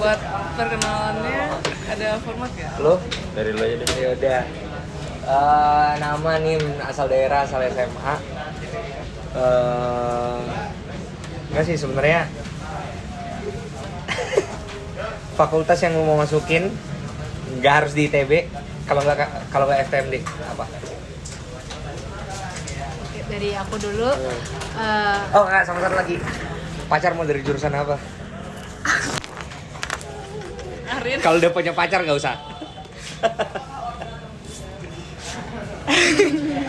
buat perkenalannya ada format ya? Lo? Dari lo aja deh. Ya udah. Nama nih asal daerah, asal SMA. Enggak sih sebenarnya. Fakultas yang mau masukin nggak harus di ITB. Kalau nggak FTMD apa? Dari aku dulu. Oh nggak, sama satu lagi. Pacar mau dari jurusan apa? Arin. Kalau udah punya pacar nggak usah.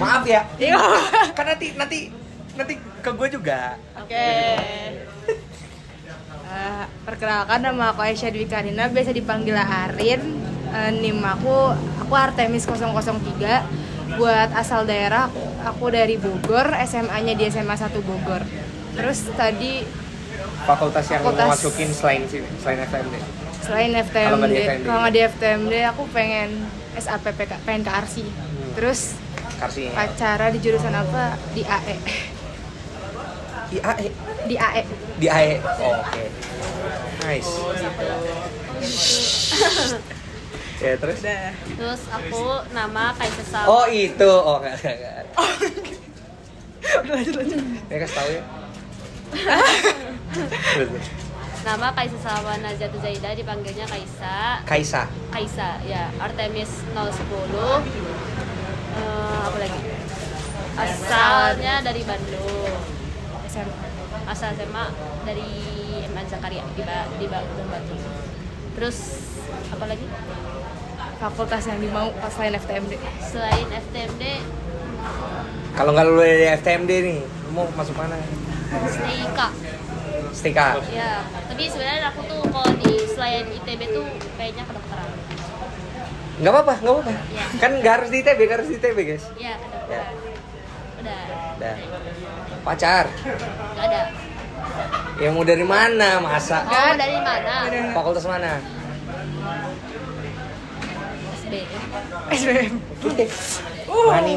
Maaf ya. Kan nanti ke gue juga. Oke. Perkenalkan, nama aku Aisyah Dwi Karina, biasa dipanggil Arin. NIM aku Artemis 003. Buat asal daerah, aku dari Bogor, SMA-nya di SMA 1 Bogor. Terus tadi Fakultas yang mau masukin selain FTMD. Selain FTMD, kalau nggak di FTMD aku pengen SAPPK, pengen ke ARSI. Terus Karsi. pacara di jurusan apa? Di AE. Di AE. Di AE. Di AE. Oh, oke. Nice. Ya terus. Terus aku nama Kaisa Salma. Oh itu. Oh enggak. Lanjut. Ya kasih tahu ya. Nama Kaisa Salma Najatu Zaida, dipanggilnya Kaisa. Kaisa, ya. Artemis 010. Apa lagi? Asalnya dari Bandung. Asal SMA dari MA Zakaria di Batu. Terus apa lagi? Fakultas yang dimau pas selain FTMD. Selain FTMD, Kalau nggak lulus dari FTMD nih, lu mau masuk mana? STK. ya. Tapi sebenarnya aku tuh kalau di selain ITB tuh kayaknya kedokteran. Nggak apa-apa. Ya. Kan nggak harus di ITB, guys. Iya, kedokteran. Udah, Dah. Pacar. nggak ada. Yang mau dari mana, masa? Oh, dari mana? Fakultas mana? SBM. Mani.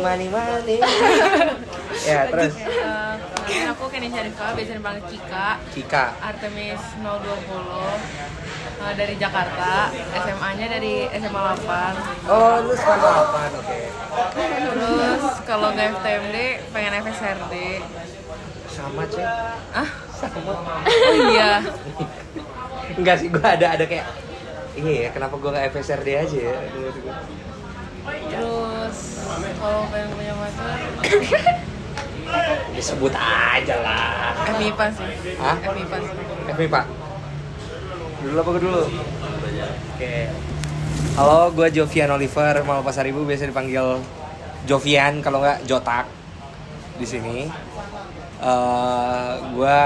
Ya, terus Kenalin aku Kenny Syarifah, biasa dipanggil Cika. Artemis 020. Dari Jakarta, SMA-nya dari SMA 8. Oh, lu sekolah apaan? Oke. Terus kalau nggak FTMD, pengen FSRD. Sama, Cek. Ah? Sama. Oh iya. Enggak sih, gua ada kayak iya ya, kenapa gua nggak FSRD aja ya? Terus kalau pengen punya pacar, Disebut aja lah. FMIPA sih. Hah? FMIPA sih. FMI Pak. Dulu apa gue dulu? Oke. Halo, gue Jovian Oliver, Malpasaribu, biasa dipanggil Jovian, kalau nggak Jotak di sini. Gue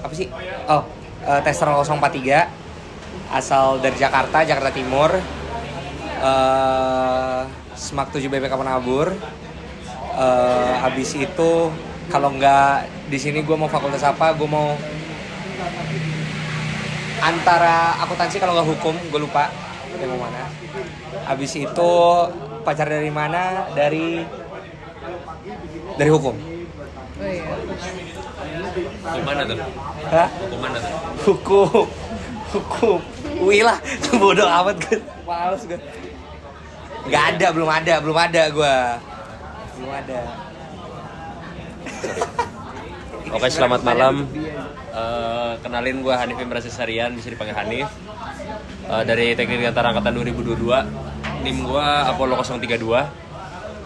apa sih? Oh, Tester 043, asal dari Jakarta Timur. Smak 7 BPK Penabur. Abis itu kalau nggak di sini gue mau fakultas apa? Gue mau antara akuntansi, kalau nggak hukum, gue lupa dia mau mana. Abis itu pacar dari mana? Dari hukum. Oh iya. Gimana tuh? Hah? Gimana tuh? Hukum. Wih lah, bodoh amat gue. Males gue. Nggak ada, belum ada gue. Belum ada. Oke, selamat malam. Kenalin gue Hanif Imran Sesarian, bisa dipanggil Hanif. Dari Teknik Dirgantara Angkatan 2022. NIM gue Apollo 032.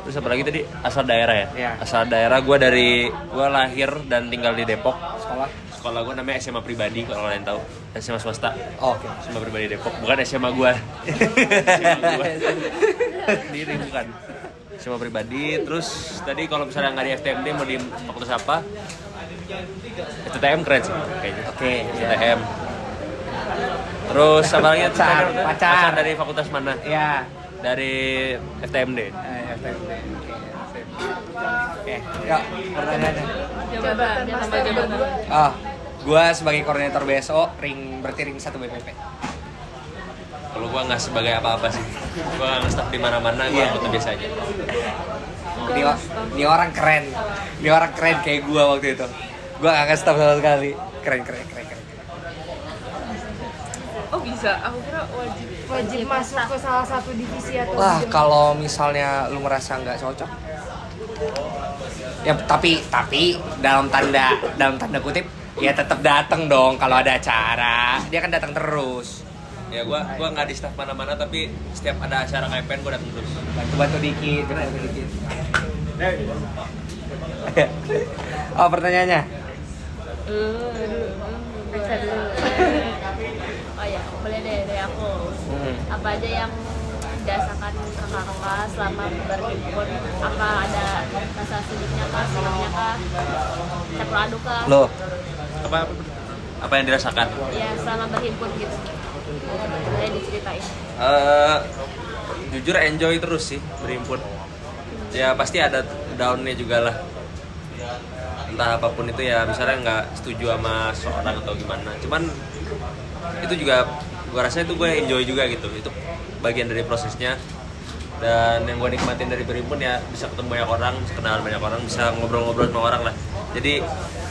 Terus apa lagi tadi? Asal daerah ya? Iya. Asal daerah gue lahir dan tinggal di Depok. Sekolah gue namanya SMA Pribadi, kalau kalian tahu. SMA swasta. Oh, oke. SMA Pribadi Depok, bukan SMA gue. Sendiri bukan. SMA Pribadi. Terus tadi kalau misalnya nggak di FTMD mau di fakultas apa? STTM keren sih kayaknya. Oke. STTM. Terus apa lagi? Pacar dari fakultas mana? Ya. Dari FTMD. FTMD. Oke. Yuk, pertanyaannya. Jabatan. Oh, gue sebagai koordinator BSO, berarti ring 1 BPP. Kalau gue nggak sebagai apa-apa sih. Gue nggak nge-staff di mana-mana, gue anggota biasa aja. Ini orang keren. Ini orang keren kayak gue waktu itu. Gue gak nge-staff sama sekali. Keren. Oh bisa, aku kira wajib. Wajib masuk ke salah satu divisi atau Lah bidang. kalau misalnya lu merasa nggak cocok, ya tapi dalam tanda kutip ya tetap datang dong kalau ada acara. Dia kan datang terus. Ya gua nggak di staff mana-mana, tapi setiap ada acara KMPN gua datang terus. Bantu dikit, bantu dikit. Oh pertanyaannya? Bisa dulu. Oh ya, boleh deh dari aku. Apa aja yang dirasakan kakak-kakak selama berhimpun? Apa ada rasa sedihnya kah, senangnya kah, campur aduk kah? Loh, Apa yang dirasakan? Ya selama berhimpun gitu. Boleh diceritain. Jujur enjoy terus sih berhimpun. Ya pasti ada down-nya juga lah. Entah apapun itu ya, misalnya nggak setuju sama seorang atau gimana. Cuman itu juga gue rasa itu gue enjoy juga gitu. Itu bagian dari prosesnya. Dan yang gue nikmatin dari berhimpun ya bisa ketemu banyak orang, bisa kenal banyak orang, bisa ngobrol-ngobrol sama orang lah. Jadi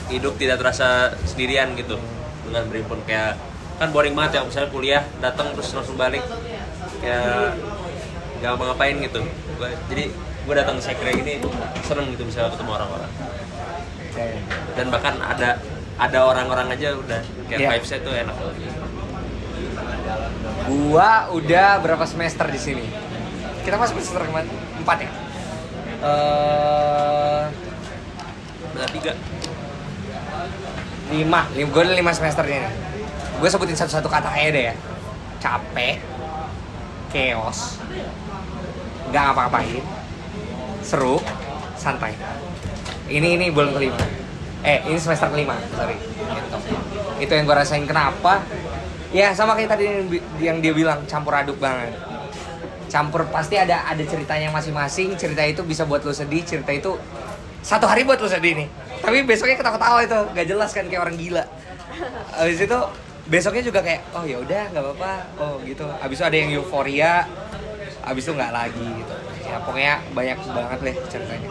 hidup tidak terasa sendirian gitu dengan berhimpun. Kayak kan boring banget ya, misalnya kuliah datang terus langsung balik kayak nggak ngapa-ngapain gitu. Jadi gue datang ke sekre ini seneng gitu bisa ketemu orang-orang. Dan bahkan ada orang-orang aja udah kayak vibes-nya tuh enak. gua udah berapa semester di sini? Kita masuk semester kemana? 4 ya? Benar 3. 5. Gue udah 5 semester ini. Gue sebutin satu-satu kata aja deh ya. Capek, chaos, nggak ngapa-ngapain, seru, santai. Ini bulan kelima. Ini semester kelima, sorry. Gitu. Itu yang gue rasain. Kenapa? Ya sama kayak tadi yang dia bilang, campur aduk banget. Campur pasti ada ceritanya masing-masing. Cerita itu bisa buat lo sedih, cerita itu satu hari buat lo sedih nih. Tapi besoknya ketawa-ketawa itu, nggak jelas kan, kayak orang gila. Habis itu besoknya juga kayak oh ya udah nggak apa-apa, oh gitu. Habis itu ada yang euforia, habis itu nggak lagi gitu. Ya pokoknya banyak banget deh ceritanya.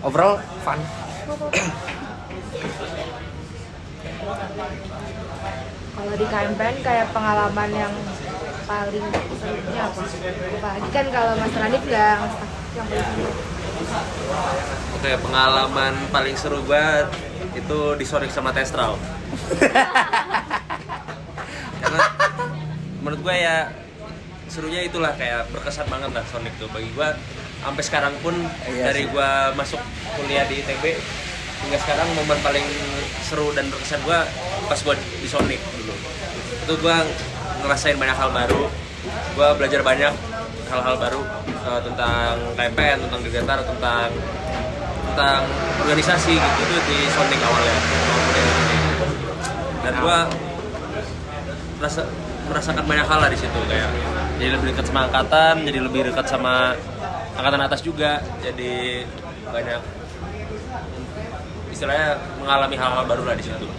Overall fun. Kalau di KMPN kayak pengalaman yang paling serunya apa? Apalagi kan kalau Mas Radit nggak yang paling seru. Oke, pengalaman paling seru banget itu di Sonic sama Testral. Karena menurut gue ya serunya itulah, kayak berkesan banget lah Sonic tuh bagi gue. Sampai sekarang pun dari gue masuk kuliah di ITB hingga sekarang momen paling seru dan berkesan gue pas gue di Sonic dulu. Itu gue ngerasain banyak hal baru, gue belajar banyak hal-hal baru tentang KMPN, tentang Dirgantara, tentang organisasi gitu. Itu di Sonic awalnya. Dan gue merasakan banyak hal lah di situ, kayak jadi lebih dekat sama angkatan, jadi lebih dekat sama angkatan atas juga, jadi banyak istilahnya mengalami hal-hal baru lah di situ.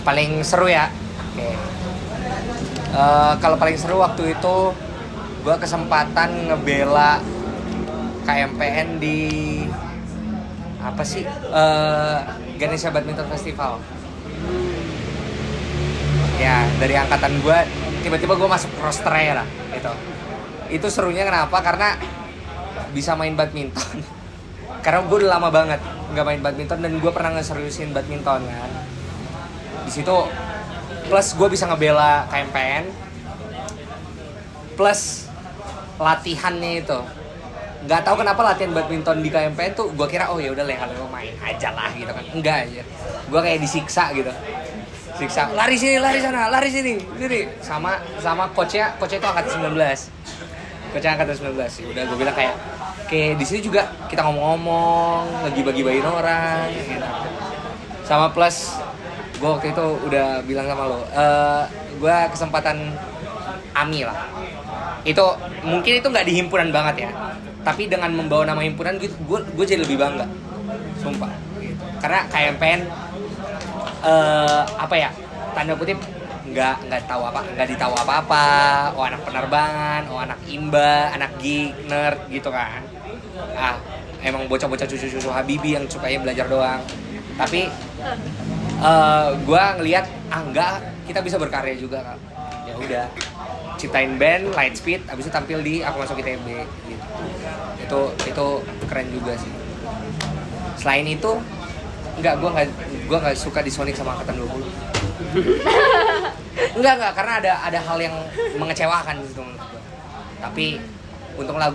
Paling seru ya. Oke. Kalau paling seru waktu itu gue kesempatan ngebela KMPN di apa sih? Ganesha Badminton Festival. Ya dari angkatan gue tiba-tiba gue masuk rosternya lah gitu. Itu serunya kenapa? Karena bisa main badminton. Karena gue udah lama banget nggak main badminton dan gue pernah ngeseriusin badminton kan. Di situ plus gue bisa ngebela KMPN plus latihannya itu. Nggak tahu kenapa latihan badminton di KMPN tuh gue kira oh ya udah leha main aja lah gitu kan. Enggak aja. Gue kayak disiksa gitu. Siksa, lari sini, lari sana, lari sini. Sama coachnya itu angkatan 19. Coachnya angkatan 19. Udah gue bilang kayak di sini juga kita ngomong-ngomong, lagi bagi-bagiin orang gitu. Sama plus gue waktu itu udah bilang sama lo, gue kesempatan AMI lah. Itu mungkin itu nggak di himpunan banget ya, tapi dengan membawa nama himpunan gue jadi lebih bangga, sumpah. Gitu. Karena KMPN apa ya, tanda kutip nggak ditahu apa-apa. Oh anak penerbangan, oh anak imba, anak geek, nerd gitu kan. Emang bocah-bocah cucu-cucu Habibie yang sukanya belajar doang. Tapi gue ngelihat enggak, kita bisa berkarya juga Kak. Ya udah, ciptain band Lightspeed, abis itu tampil di Aku Masuk ITB gitu. Itu keren juga sih. Selain itu gua nggak suka di Sonic sama Angkatan 20. Enggak, karena ada hal yang mengecewakan gitu menurut gua. Tapi untunglah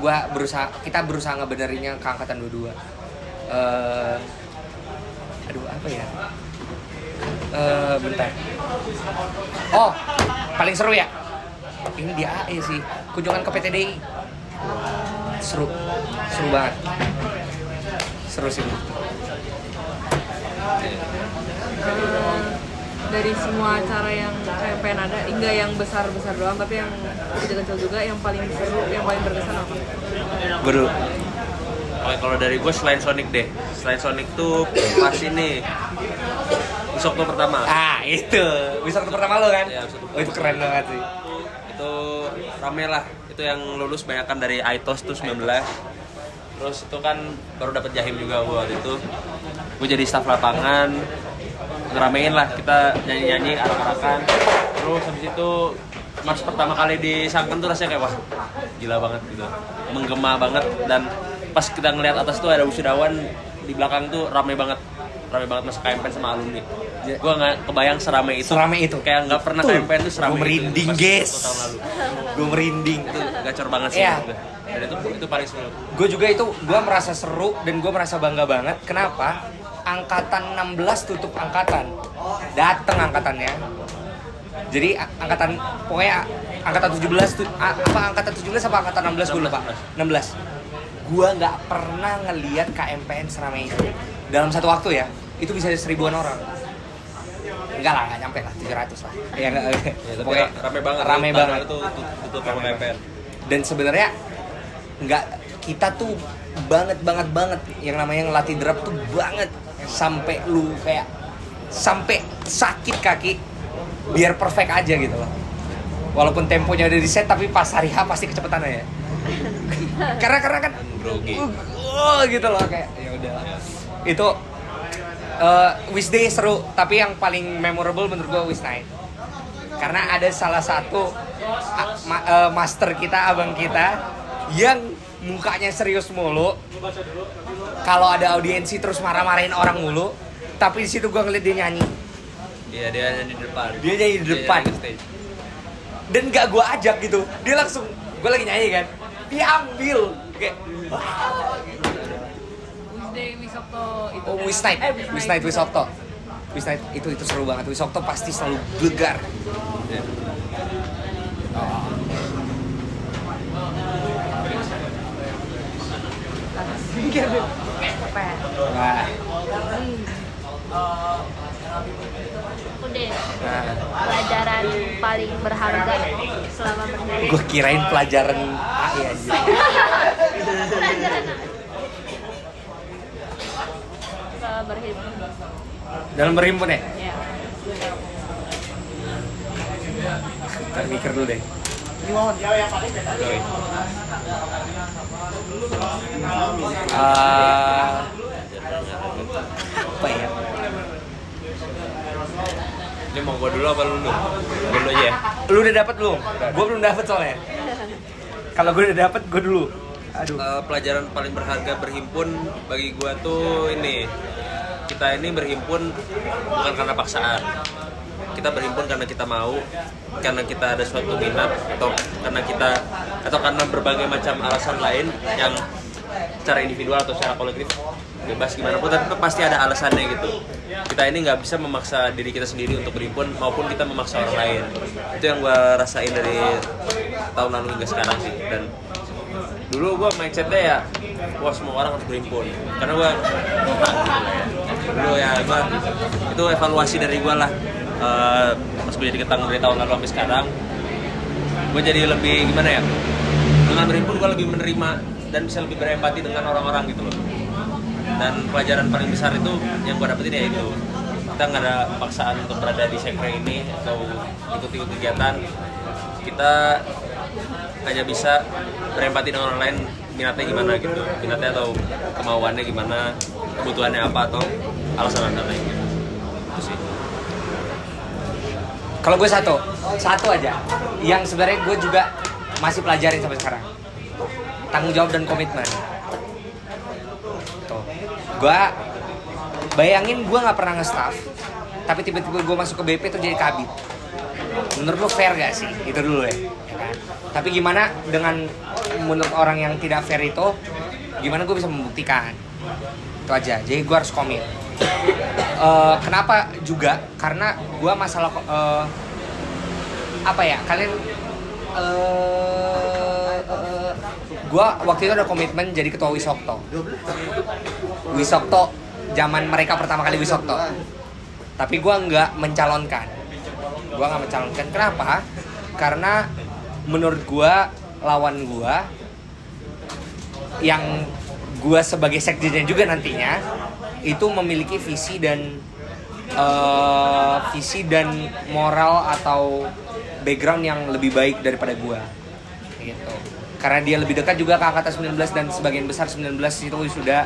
kita berusaha ngebenerinnya ke Angkatan 22. Aduh apa ya? Bentar. Oh, paling seru ya? Ini di AE sih. Kunjungan ke PTDI. Seru banget. Seru sih. Dari semua acara yang KMPN ada, enggak yang besar-besar doang, tapi yang kecil-kecil juga, yang paling seru, yang paling berkesan apa? Gue dulu. Oke, kalau dari gue selain Sonic deh. Selain Sonic tuh pas ini Wisokto pertama. Itu. Wisokto pertama lo kan? Iya, Wisokto Oh, itu keren banget sih. Itu rame lah. Itu yang lulus banyakan dari ITOS tuh 19. Terus itu kan baru dapet Jahim juga gue waktu itu. Gue jadi staf lapangan, ngeramein lah, kita nyanyi-nyanyi arak-arakan. Terus habis itu mas pertama kali disangkan tuh rasanya kayak wah gila banget gitu, menggema banget. Dan pas kita ngelihat atas tuh ada wisudawan, di belakang tuh rame banget mas KMPN sama alumni. Gue nggak kebayang seramai itu. Kayak nggak pernah KMPN tuh seramai itu. Gue merinding guys. Gue merinding. Itu gacor banget sih. Iya. Dan itu paling seru. Gue merasa seru dan gue merasa bangga banget. Kenapa? Angkatan 16 tutup angkatan. Dateng angkatannya. Jadi pokoknya angkatan 17 angkatan 17 apa angkatan 16 gue lupa. 16. Gue nggak pernah ngelihat KMPN seramai itu. Dalam satu waktu ya, itu bisa 1.000-an orang. Enggak lah, nggak nyampe lah, 700 lah. Ya enggak. Ya, Pokoknya rame banget. Itu tutup sama KMPN. Dan sebenarnya kita tuh banget yang namanya ngelatih drop tuh banget sampai lu kayak sampai sakit kaki biar perfect aja gitu loh. Walaupun temponya udah di set tapi pas hari H pasti kecepetan aja. karena kan grogi. Gitu loh kayak ya udah. Itu Wish Day seru, tapi yang paling memorable menurut gua Wish Night. Karena ada salah satu master kita, abang kita yang mukanya serius mulu. Kalau ada audiensi terus marah-marahin orang mulu, tapi di situ gua ngeliat dia nyanyi. Iya, dia nyanyi di depan. Dia nyanyi di depan. Dan gak gua ajak gitu. Dia langsung, gua lagi nyanyi kan. Dia ambil kayak Wisokto itu. oh, Wish Night Wisokto. Wish Night itu seru banget. Wisokto pasti selalu gegar. Yeah. Wah. Udah. Pelajaran paling berharga selama bernyanyi. Gue kirain pelajaran AI aja. Berhimpun. Dalam berhimpun ya? Ya. Ntar mikir dulu deh. Apa ya? Ini mau gua dulu apa lu dulu? Gua dulu aja ya. Lu udah dapet belum? Gue belum dapet soalnya. Kalau gue udah dapet, gue dulu. Aduh. Pelajaran paling berharga berhimpun bagi gua tuh ini. Kita ini berhimpun bukan karena paksaan. Kita berhimpun karena kita mau, karena kita ada suatu minat, atau karena berbagai macam alasan lain yang secara individual atau secara kolektif bebas gimana pun, tapi pasti ada alasannya gitu. Kita ini nggak bisa memaksa diri kita sendiri untuk berhimpun maupun kita memaksa orang lain. Itu yang gue rasain dari tahun lalu hingga sekarang sih. Dan dulu gue mindsetnya ya, wah semua orang harus berhimpun. Karena gue dulu ya itu evaluasi dari gue lah. Pas gue jadi ketang dari tahun lalu sampai sekarang, gue jadi lebih gimana ya, dengan berhimpun gue lebih menerima dan bisa lebih berempati dengan orang-orang gitu loh. Dan pelajaran paling besar itu yang gue dapetin ya itu, kita nggak ada paksaan untuk berada di sekre ini atau ikut-ikut kegiatan. Kita hanya bisa berempati dengan orang lain, minatnya gimana gitu, minatnya atau kemauannya gimana, kebutuhannya. 'Butuhannya apa atau alasan anda lain gitu. Itu sih. Gue juga. Nah, Nah, gue. Nah. Kalau gue satu aja yang sebenarnya gue juga masih pelajarin sampai sekarang, tanggung jawab dan komitmen. Tuh, gue bayangin gue nggak pernah nge-staff, tapi tiba-tiba gue masuk ke BP tuh jadi kabit. Menurut lo fair gak sih? Itu dulu ya kan? Tapi gimana dengan menurut orang yang tidak fair itu, gimana gue bisa membuktikan? Itu aja, jadi gue harus komit. Kenapa juga? Karena gue masalah apa ya? Kalian gue waktu itu ada komitmen jadi ketua Wisokto. Wisokto zaman mereka pertama kali Wisokto. Tapi gue nggak mencalonkan. Kenapa? Karena menurut gue lawan gue yang gue sebagai sekjennya juga nantinya itu memiliki visi dan moral atau background yang lebih baik daripada gue gitu. Karena dia lebih dekat juga ke angkatan 19 dan sebagian besar 19 itu sudah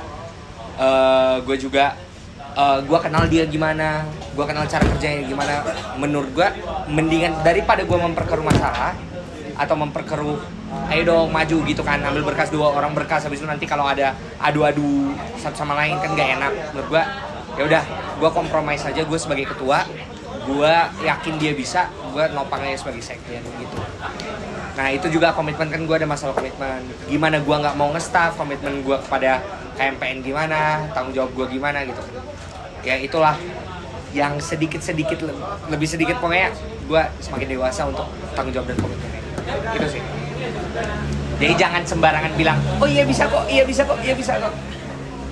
gue juga gue kenal dia gimana, gue kenal cara kerjanya gimana. Menurut gue mendingan daripada gue memperkeruh masalah atau memperkeruh, ayo dong maju gitu kan, ambil berkas 2 orang berkas, habis itu nanti kalau ada adu-adu satu sama lain kan gak enak. Menurut gue ya udah, gue kompromi saja. Gue sebagai ketua, gue yakin dia bisa, gue nopang aja sebagai sekjen gitu. Nah itu juga komitmen, kan gue ada masalah komitmen. Gimana gue nggak mau nge-staff, komitmen gue kepada KMPN gimana, tanggung jawab gue gimana gitu. Ya itulah yang sedikit-sedikit, lebih sedikit pokoknya gue semakin dewasa untuk tanggung jawab dan komitmennya. Gitu sih. Jadi jangan sembarangan bilang, oh iya bisa kok.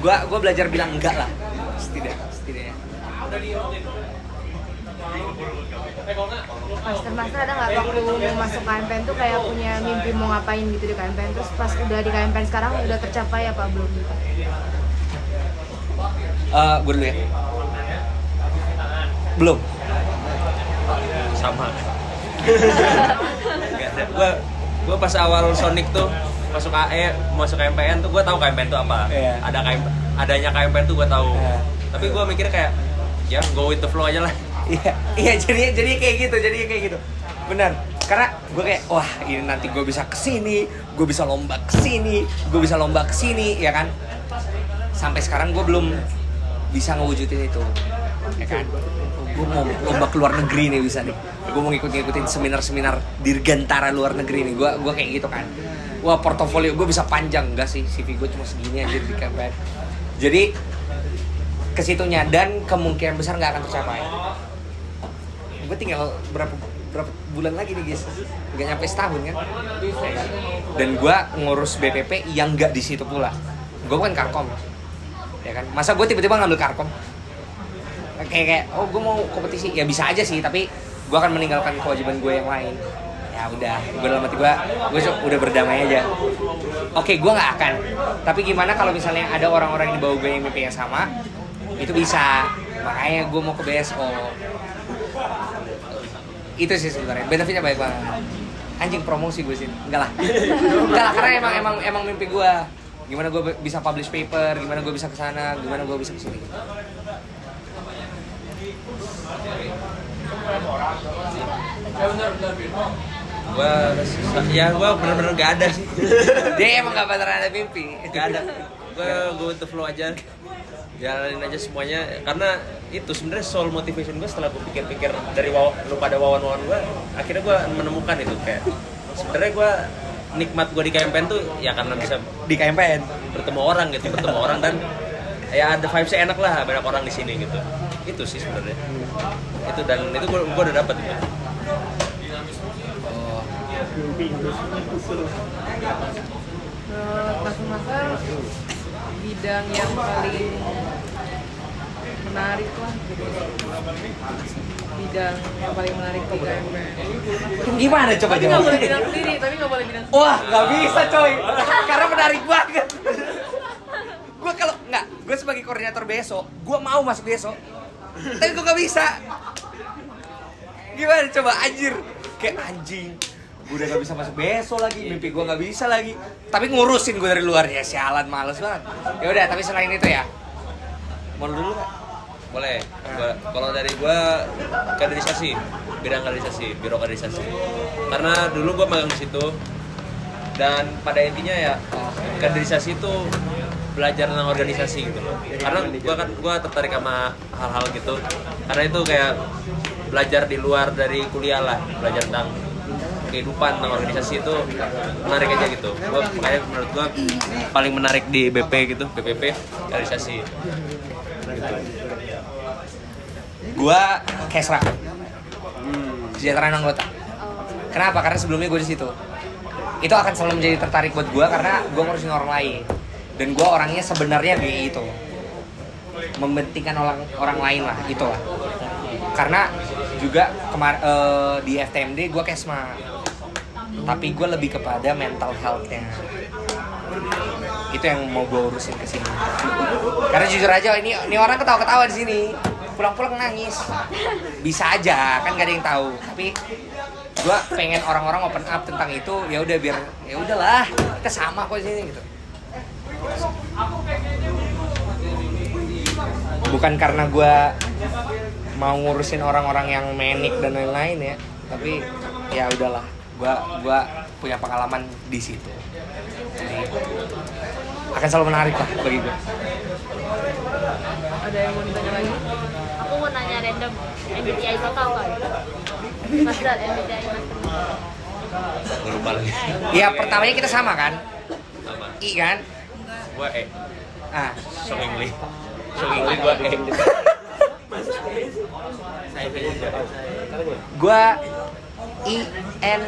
Gue belajar bilang enggak lah. Setidaknya. Master ada nggak waktu mau masuk KMPN tuh kayak punya mimpi mau ngapain gitu di KMPN, terus pas udah di KMPN sekarang udah tercapai apa belum gitu? Gue dulu ya. Belum. Sama. Gak ada. Gue pas awal Sonic tuh masuk KMPN tuh gue tahu KMPN tuh apa. Yeah. Adanya KMPN tuh gue tahu. Yeah. Tapi gue mikir kayak ya go with the flow aja lah. Iya jadi kayak gitu. Benar. Karena gue kayak wah ini nanti gue bisa kesini, gue bisa lomba kesini, ya kan. Sampai sekarang gue belum bisa ngewujudin itu, ya kan. Gue mau lomba ke luar negeri nih bisa nih. Gue mau ngikutin seminar dirgantara luar negeri nih. Gue kayak gitu kan. Wah portofolio gue bisa panjang, enggak sih, CV gue cuma segini aja di KMPN. Jadi kesitunya, dan kemungkinan besar nggak akan tercapai. Gue tinggal berapa bulan lagi nih guys, nggak nyampe setahun kan. Dan gue ngurus BPP yang nggak di situ pula. Gue bukan karkom, ya kan. Masa gue tiba-tiba ngambil karkom? Kayak oh gue mau kompetisi, ya bisa aja sih, tapi gue akan meninggalkan kewajiban gue yang lain. Ya udah, gue dalam hati gue udah berdamai aja. Oke, gue nggak akan. Tapi gimana kalau misalnya ada orang-orang yang di bawah gue yang mimpi yang sama, itu bisa. Makanya gue mau ke BSO. Itu sih sebenarnya benefitnya baik banget. Anjing promosi gue sih, enggak lah karena emang mimpi gue. Gimana gue bisa publish paper, gimana gue bisa kesana, gimana gue bisa kesini. Gue bener-bener gak ada sih. Dia emang gak beneran ada mimpi. Gak ada. Gue go with the flow aja. Jalanin aja semuanya, karena itu sebenarnya soul motivation gue setelah gue pikir-pikir dari lu pada wawan-wawan gue, akhirnya gue menemukan itu kayak sebenarnya gue nikmat gue di KMPN tuh ya karena bisa di KMPN bertemu orang dan ya ada vibes-nya enak lah, banyak orang di sini gitu. Itu sih sebenarnya. Itu dan itu gue udah dapet gitu. Master bidang yang paling menarik lah gitu. Bidang yang paling menarik di KMPN. Gimana coba Tapi nggak boleh bilang sendiri, Wah, nggak bisa coy, karena menarik banget. Gue sebagai koordinator besok, gue mau masuk besok, tapi gue nggak bisa. Gimana coba, anjir, kayak anjing. Gue udah gak bisa masuk besok lagi, mimpi gue gak bisa lagi. Tapi ngurusin gue dari luar, ya sialan, males banget. Ya udah, tapi selain itu ya, mau dulu gak? Boleh. Kalau dari gua kaderisasi, bidang kaderisasi, biro kaderisasi. Karena dulu gua magang di situ dan pada intinya ya kaderisasi itu belajar tentang organisasi gitu loh. Karena gua tertarik sama hal-hal gitu. Karena itu kayak belajar di luar dari kuliah lah, belajar tentang kehidupan tentang organisasi itu menarik aja gitu. Makanya menurut gua paling menarik di BP gitu, BPP kaderisasi. Gitu. Gua Kesra. Kesejahteraan anggota. Kenapa? Karena sebelumnya gue di situ. Itu akan selalu menjadi tertarik buat gue karena gue ngurusin orang lain. Dan gue orangnya sebenarnya kayak itu. Mementingkan orang lain lah, itulah. Karena juga di FTMD gue Kesma. Tapi gue lebih kepada mental health-nya. Itu yang mau gue urusin ke sini. Karena jujur aja ini orang ketawa-ketawa di sini. Pulang-pulang nangis. Bisa aja, kan gak ada yang tahu. Tapi gue pengen orang-orang open up tentang itu. Ya udah biar ya udahlah, kita sama kok di sini gitu. Bukan karena gue mau ngurusin orang-orang yang manic dan lain-lain ya, tapi ya udahlah, gue punya pengalaman di situ. Jadi akan selalu menarik lah bagi gue. Ada yang mau ditanya lagi? Aku mau nanya random, MBTI kau tahu kan? Mas Dal, MBTI Mas. Lupa lagi. Iya, pertamanya kita sama kan? Apa? I kan? Gua E. Ah, Song Ingli gua E. gue I N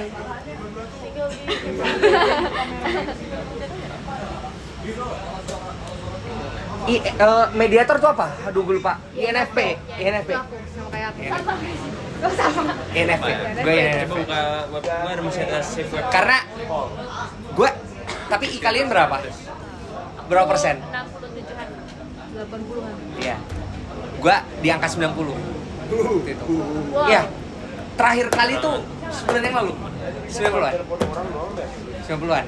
mediator tuh apa? Aduh gue lupa. INFP. Itu aku sama kayak aku. INFP. Gue INFP. Coba buka gua ada masih ada save web. Karena gue, tapi I kalian berapa? Berapa persen? 67-an. 80-an. Iya. Gue di angka 90. Itu. Wow. Iya. Terakhir kali tuh sebulan yang lalu. 90-an. 90-an.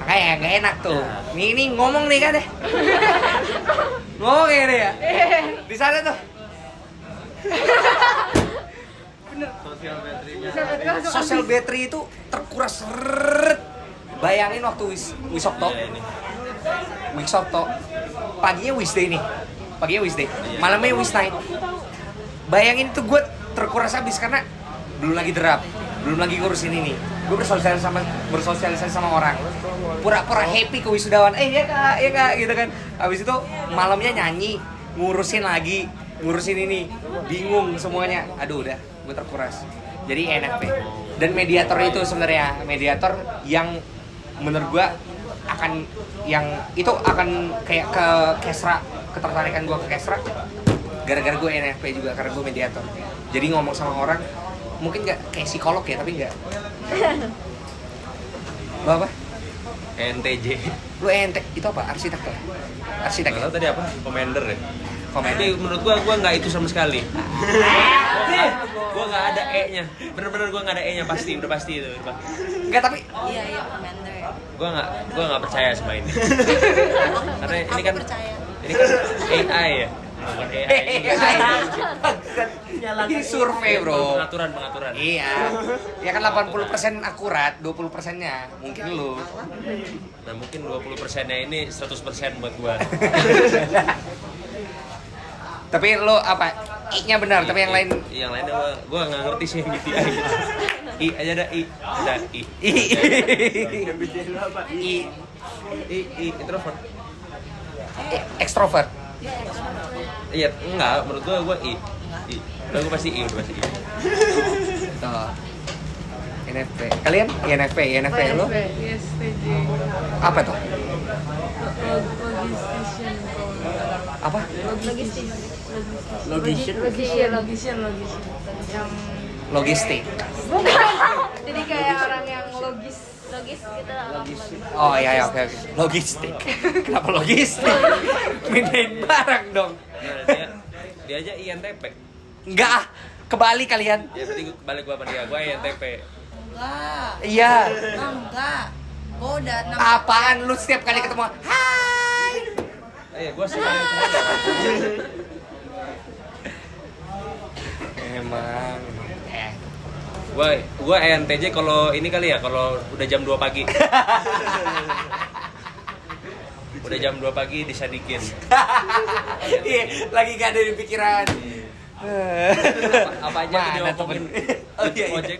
Makanya gak enak tuh. Nih ngomong nih kan deh. Ngomong ya deh ya. Di sana tuh. Sosial battery itu terkuras seret. Bayangin waktu Wisokto. Wisokto. Paginya Wisday nih. Paginya Wisday. Malamnya Wisnight. Bayangin itu gue terkuras habis karena belum lagi derap, belum lagi ngurusin ini. Gue bersosialisasi sama orang. Pura-pura happy ke wisudawan. Ya kak, gitu kan. Habis itu malamnya nyanyi, ngurusin ini. Bingung semuanya. Aduh udah, gue terkuras. Jadi NFP. Dan mediator itu sebenarnya mediator yang menurut gue akan kayak ke Kesra, ketertarikan gue ke Kesra gara-gara gue NFP juga karena gue mediator. Jadi ngomong sama orang mungkin nggak kayak psikolog ya, tapi nggak. Lo apa? NTJ. Lu ente itu apa? Arsitek tuh. Arsitek. Nggak tahu tadi apa? Commander ya. Commander. Tapi menurut gua nggak itu sama sekali. Gua nggak ada E-nya. Bener-bener gua nggak ada E-nya pasti, udah pasti itu. Enggak, tapi Iya, commander. Gua nggak percaya sama ini. Karena ini kan AI ya. Bukan AI. ini survei, bro. Pengaturan. Iya. Ya kan 80% akurat, 20%-nya mungkin lu. Nah, mungkin 20%-nya ini 100% buat gua. Tapi lu apa? I-nya benar, tapi yang lain Yang lainnya gua nggak ngerti sih MBTI. I aja ada I. Ada I. I introvert. Extrovert. Iya, enggak, menurut gua I. Gua pasti I, udah pasti I. Tuh. INFP. Kalian? INFP lu? Yes, TJ. Apa tuh? Logistician. Apa? Logician. Yang Logistik. Jadi kayak orang yang logis. Logis gitu lah. Oh iya, oke. Logistik. Kenapa logistik? Mindahin barang dong. Nah, dia aja INTP. Enggak ah, ke Bali kalian. Ya berarti balik gua sama dia, gua INTP. Enggak. Iya. Enggak. Gua udah 6 Apaan lu setiap kali ketemu? Hai. Iya, gua sih Emang. Gua ENTJ kalau ini kali ya, kalau udah jam 2 pagi. Udah jam 2 pagi disadikin. Iya, lagi gak ada di pikiran. Apa aja tuh Mana diomongin. temen? Oh, iya, iya. Ojek.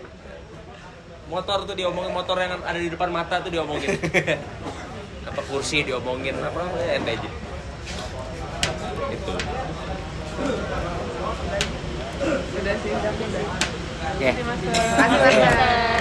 Motor tuh diomongin, motor yang ada di depan mata tuh diomongin. Apa kursi diomongin, apa ENTJ. Itu. Udah sih, udah. Oke. Terima kasih. Makasih, Mas.